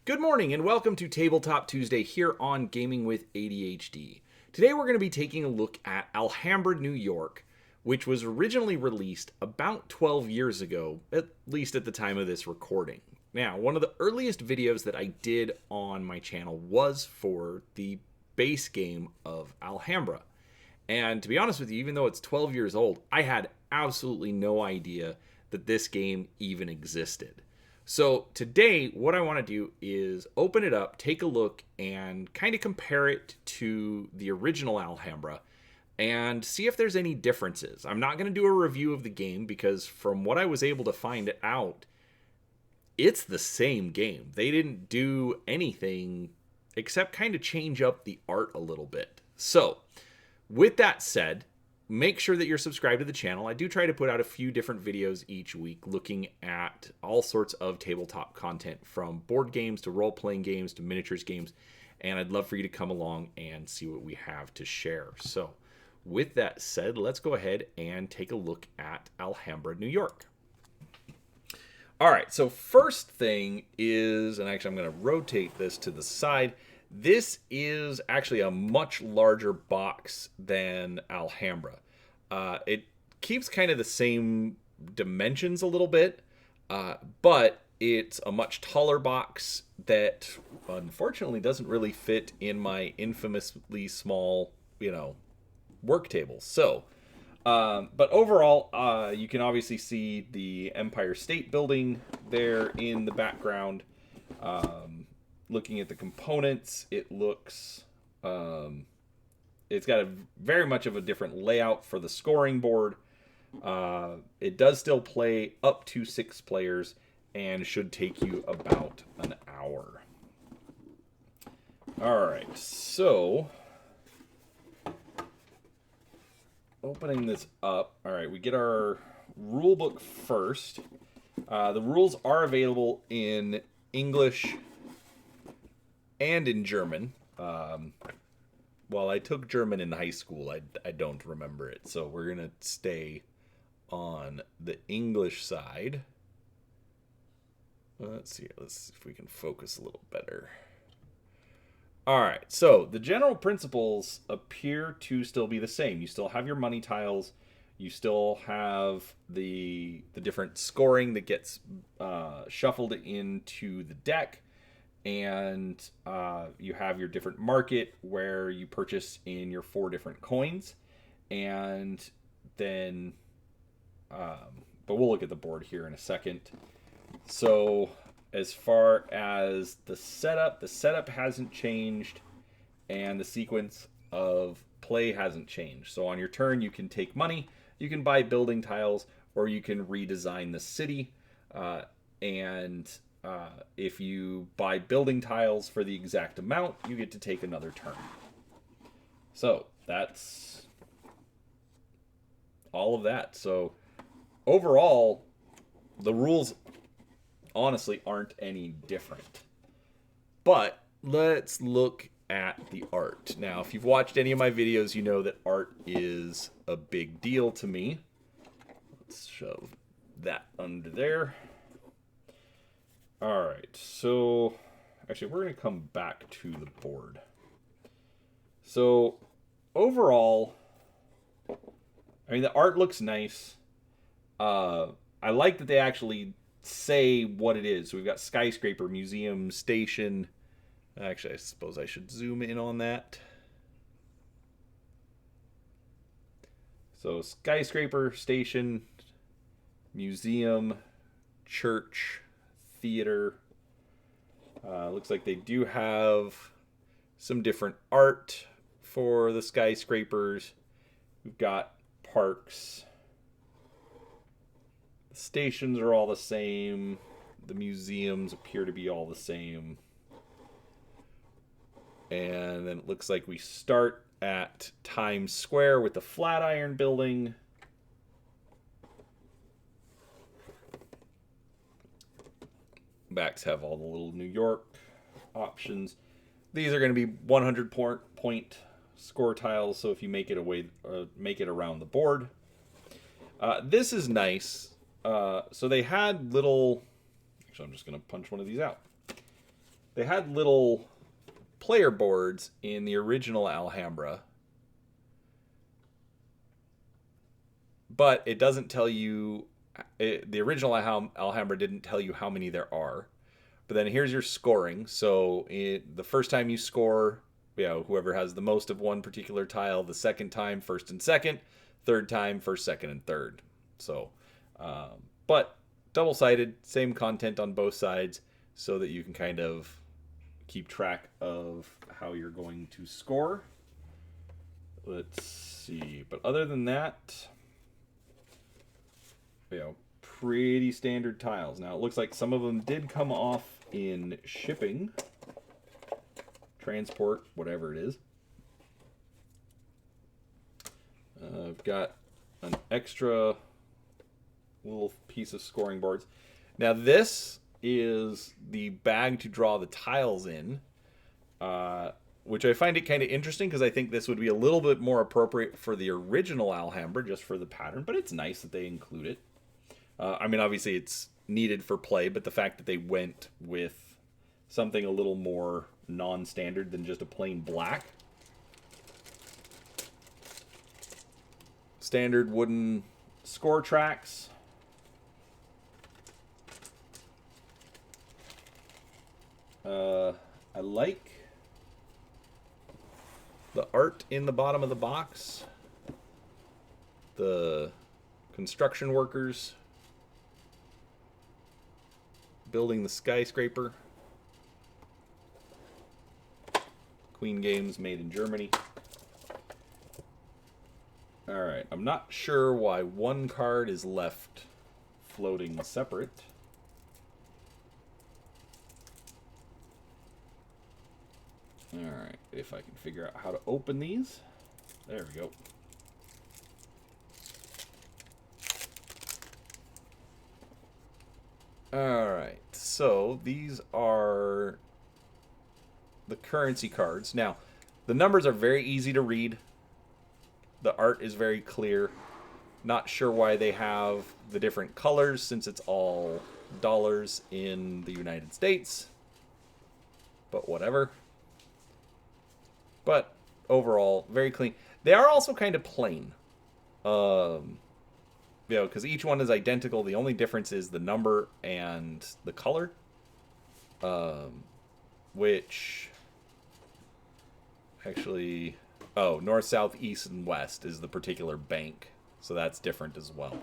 Good morning and welcome to Tabletop Tuesday here on Gaming with ADHD. Today we're going to be taking a look at Alhambra, New York, which was originally released about 12 years ago, at least at the time of this recording. Now, one of the earliest videos that I did on my channel was for the base game of Alhambra. And to be honest with you, even though it's 12 years old, I had absolutely no idea that this game even existed. So today, what I want to do is open it up, take a look, and kind of compare it to the original Alhambra and see if there's any differences. I'm not going to do a review of the game because from what I was able to find out, it's the same game. They didn't do anything except kind of change up the art a little bit. So, with that said, make sure that you're subscribed to the channel. I do try to put out a few different videos each week looking at all sorts of tabletop content, from board games to role-playing games to miniatures games, and I'd love for you to come along and see what we have to share. So with that said, let's go ahead and take a look at Alhambra, New York. All right, so first thing is, and actually I'm going to rotate this to the side, this is actually a much larger box than Alhambra. It keeps kind of the same dimensions a little bit, but it's a much taller box that unfortunately doesn't really fit in my infamously small, work table. So, but overall, you can obviously see the Empire State Building there in the background. Looking at the components, it looks, it's got a very much of a different layout for the scoring board. It does still play up to 6 players and should take you about an hour. All right, so opening this up. All right, we get our rule book first. The rules are available in English and in German. Well, I took German in high school. I don't remember it, so we're going to stay on the English side. Let's see if we can focus a little better. All right, so the general principles appear to still be the same. You still have your money tiles. You still have the different scoring that gets shuffled into the deck. And you have your different market where you purchase in your 4 different coins. And then, but we'll look at the board here in a second. So as far as the setup hasn't changed, and the sequence of play hasn't changed. So on your turn, you can take money, you can buy building tiles, or you can redesign the city. If you buy building tiles for the exact amount, you get to take another turn. So that's all of that. So overall, the rules honestly aren't any different. But let's look at the art. Now, if you've watched any of my videos, you know that art is a big deal to me. Let's shove that under there. All right, so actually we're going to come back to the board. So overall, I mean, the art looks nice. I like that they actually say what it is. So we've got skyscraper, museum, station. Actually, I suppose I should zoom in on that. So skyscraper, station, museum, church, theater. Looks like they do have some different art for the skyscrapers. We've got parks. The stations are all the same. The museums appear to be all the same. And then it looks like we start at Times Square with the Flatiron Building. Backs have all the little New York options. These are going to be 100 point score tiles, so if you make it around the board. This is nice. So they had little... Actually, I'm just going to punch one of these out. they had little player boards in the original Alhambra, but it doesn't tell you. The original Alhambra didn't tell you how many there are. But then here's your scoring. So the first time you score, whoever has the most of one particular tile. The second time, first and second. Third time, first, second, and third. So, but double-sided, same content on both sides, so that you can kind of keep track of how you're going to score. Let's see. But other than that, pretty standard tiles. Now, it looks like some of them did come off in shipping, transport, whatever it is. I've got an extra little piece of scoring boards. Now, this is the bag to draw the tiles in, which I find it kind of interesting because I think this would be a little bit more appropriate for the original Alhambra, just for the pattern, but it's nice that they include it. I mean, obviously it's needed for play, but the fact that they went with something a little more non-standard than just a plain black. Standard wooden score tracks. I like the art in the bottom of the box. The construction workers building the skyscraper. Queen Games made in Germany. Alright, I'm not sure why one card is left floating separate. Alright, if I can figure out how to open these. There we go. Alright, so these are the currency cards. Now, the numbers are very easy to read. The art is very clear. Not sure why they have the different colors since it's all dollars in the United States. But whatever. But overall, very clean. They are also kind of plain. Because each one is identical. The only difference is the number and the color. Which actually, north, south, east, and west is the particular bank. So that's different as well.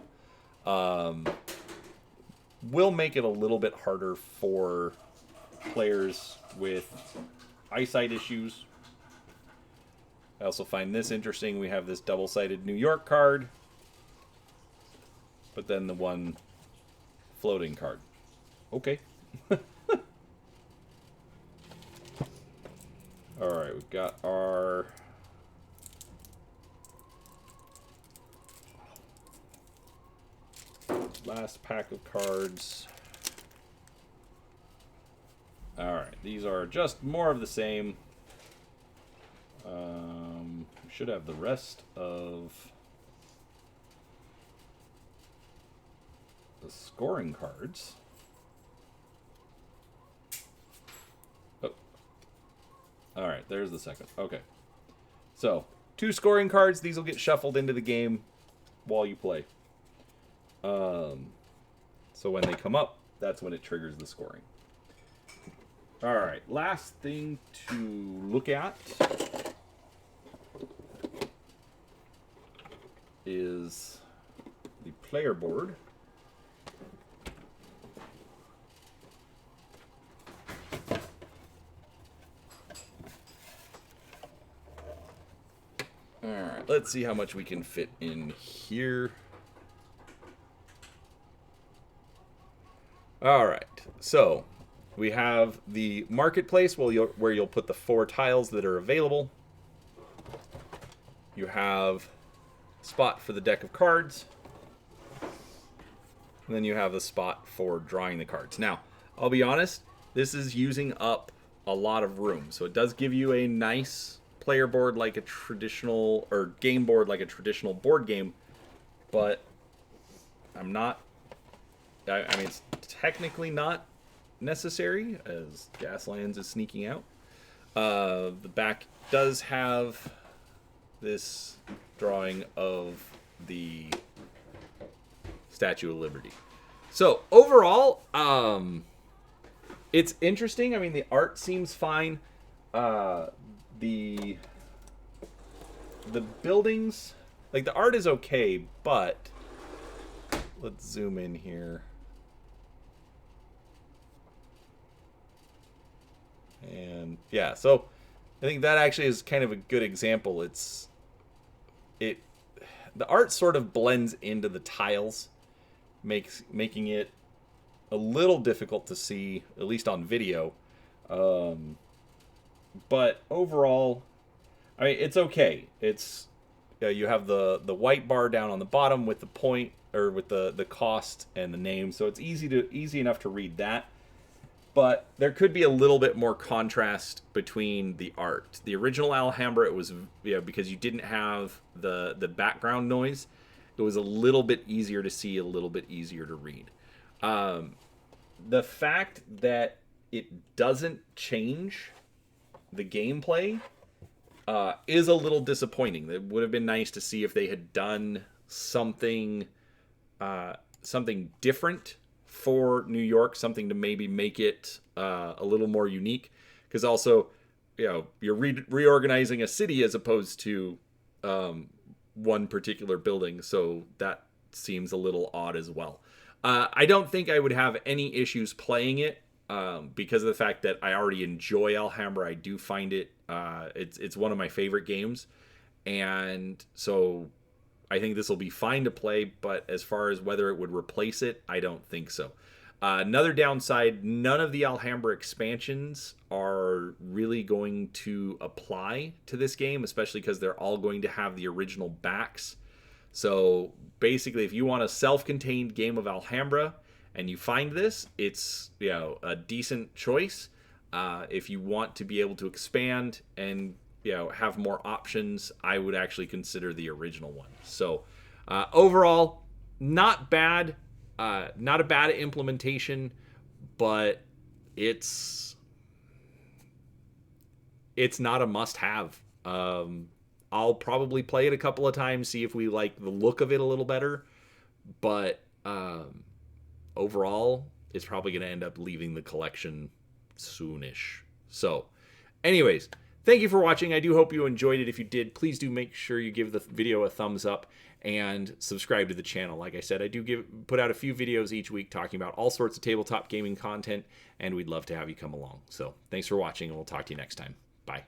Will make it a little bit harder for players with eyesight issues. I also find this interesting. We have this double-sided New York card, but then the one floating card. Okay. Alright, we've got our last pack of cards. Alright, these are just more of the same. We should have the rest of the scoring cards. Oh. Alright, there's the second. Okay. So, 2 scoring cards. These will get shuffled into the game while you play. So when they come up, that's when it triggers the scoring. Alright, last thing to look at is the player board. Alright, let's see how much we can fit in here. Alright, so we have the marketplace where you'll put the 4 tiles that are available. You have a spot for the deck of cards. And then you have the spot for drawing the cards. Now, I'll be honest, this is using up a lot of room. So it does give you a nice player board like a traditional, or game board like a traditional board game. But I mean, it's technically not necessary, as Gaslands is sneaking out. The back does have this drawing of the Statue of Liberty. So overall, it's interesting. I mean, the art seems fine. The buildings, like the art is okay, but let's zoom in here. And yeah, so I think that actually is kind of a good example. The art sort of blends into the tiles, making it a little difficult to see, at least on video. But overall, I mean, it's okay. It's you have the white bar down on the bottom with the point, or with the cost and the name, so it's easy enough to read that. But there could be a little bit more contrast between the art. The original Alhambra, it was, because you didn't have the background noise, it was a little bit easier to see, a little bit easier to read. The fact that it doesn't change the gameplay is a little disappointing. It would have been nice to see if they had done something different for New York, something to maybe make it a little more unique. Because also, you're reorganizing a city as opposed to one particular building, so that seems a little odd as well. I don't think I would have any issues playing it because of the fact that I already enjoy Alhambra. I do find it's one of my favorite games, and so I think this will be fine to play, but as far as whether it would replace it, I don't think so. Another downside, none of the Alhambra expansions are really going to apply to this game, especially because they're all going to have the original backs. So basically, if you want a self-contained game of Alhambra and you find this, it's a decent choice. If you want to be able to expand and have more options, I would actually consider the original one. So overall, not bad. Not a bad implementation, but it's not a must-have. I'll probably play it a couple of times, see if we like the look of it a little better, but overall, it's probably going to end up leaving the collection soonish. So, anyways, thank you for watching. I do hope you enjoyed it. If you did, please do make sure you give the video a thumbs up and subscribe to the channel. Like I said, I do put out a few videos each week talking about all sorts of tabletop gaming content, and we'd love to have you come along. So thanks for watching, and we'll talk to you next time. Bye.